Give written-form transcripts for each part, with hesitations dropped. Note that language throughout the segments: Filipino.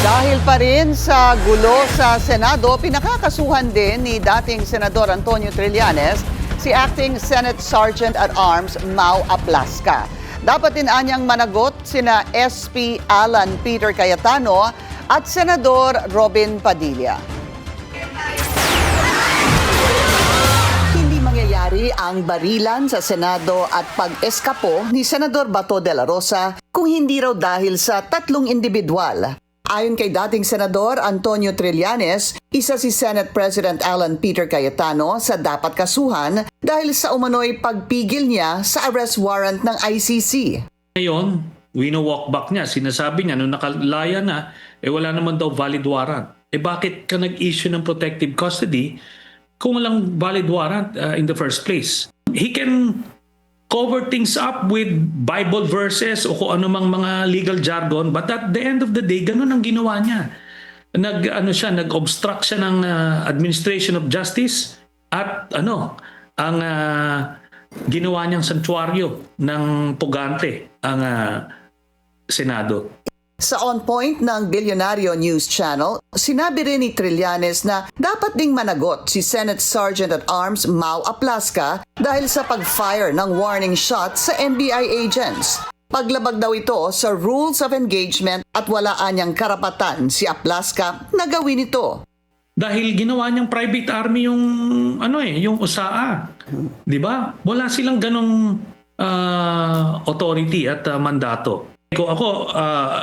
Dahil pa rin sa gulo sa Senado, pinakakasuhan din ni dating Senador Antonio Trillanes si Acting Senate Sergeant at Arms Mau Aplasca. Dapat din anyang managot sina SP Alan Peter Cayetano at Senador Robin Padilla. Hindi mangyayari ang barilan sa Senado at pag-eskapo ni Senador Bato de la Rosa kung hindi raw dahil sa tatlong individual. Ayon kay dating Senador Antonio Trillanes, isa si Senate President Alan Peter Cayetano sa dapat kasuhan dahil sa umano'y pagpigil niya sa arrest warrant ng ICC. Ngayon, wino-walk back niya. Sinasabi niya, nung nakalaya na, wala naman daw valid warrant. Bakit ka nag-issue ng protective custody kung walang valid warrant in the first place? He can cover things up with Bible verses o kung anumang mga legal jargon, but at the end of the day, ganun ang ginawa niya. Nag-obstruct siya ng administration of justice at ang ginawa niyang santuaryo ng pugante ang Senado. Sa On Point ng Bilyonaryo News Channel, sinabi rin ni Trillanes na dapat ding managot si Senate Sergeant at Arms Mau Aplasca dahil sa pag-fire ng warning shot sa NBI agents. Paglabag daw ito sa rules of engagement at wala anyang karapatan si Aplasca na gawin ito. Dahil ginawa niyang private army yung USAA. 'Di ba? Wala silang ganong authority at mandato. Ako,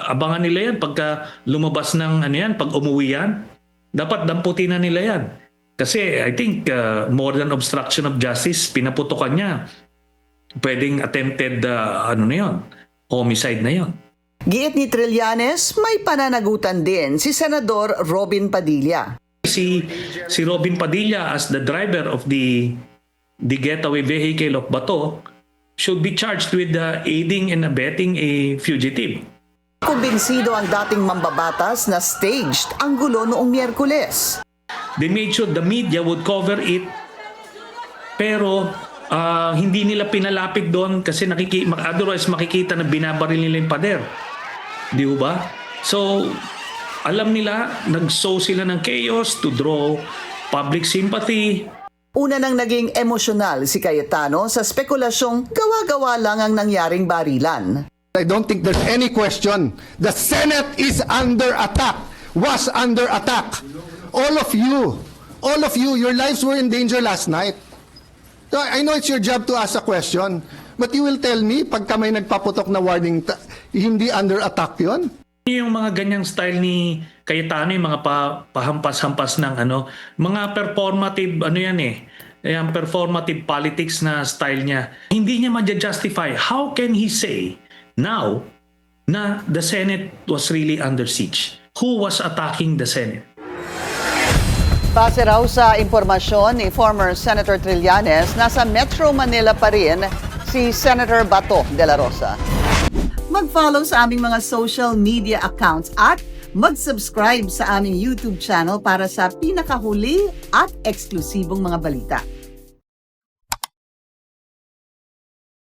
abangan nila yan pagka lumabas ng pag umuwi yan. Dapat damputin na nila yan. Kasi I think more than obstruction of justice, pinaputokan niya. Pwedeng attempted homicide na yon. Giit ni Trillanes, may pananagutan din si Senador Robin Padilla. Si Robin Padilla as the driver of the getaway vehicle of Bato should be charged with aiding and abetting a fugitive. Kumbinsido ang dating mambabatas na staged ang gulo noong Miyerkules. They made sure the media would cover it, pero hindi nila pinalapit doon kasi otherwise makikita na binabaril nila yung pader. Di ba? So, alam nila, nag-sow sila ng chaos to draw public sympathy. Una nang naging emosyonal si Cayetano sa spekulasyong gawa-gawa lang ang nangyaring barilan. I don't think there's any question. The Senate is under attack, was under attack. All of you, your lives were in danger last night. So I know it's your job to ask a question, but you will tell me pagka may nagpaputok na warning, hindi under attack yon? Yung mga ganyang style ni Cayetano, yung mga pahampas-hampas ng mga performative, yung performative politics na style niya. Hindi niya ma-justify. How can he say now na the Senate was really under siege? Who was attacking the Senate? Base raw sa impormasyon ni former Senator Trillanes, nasa Metro Manila pa rin si Senator Bato de la Rosa. Mag-follow sa aming mga social media accounts at mag-subscribe sa aming YouTube channel para sa pinakahuli at eksklusibong mga balita.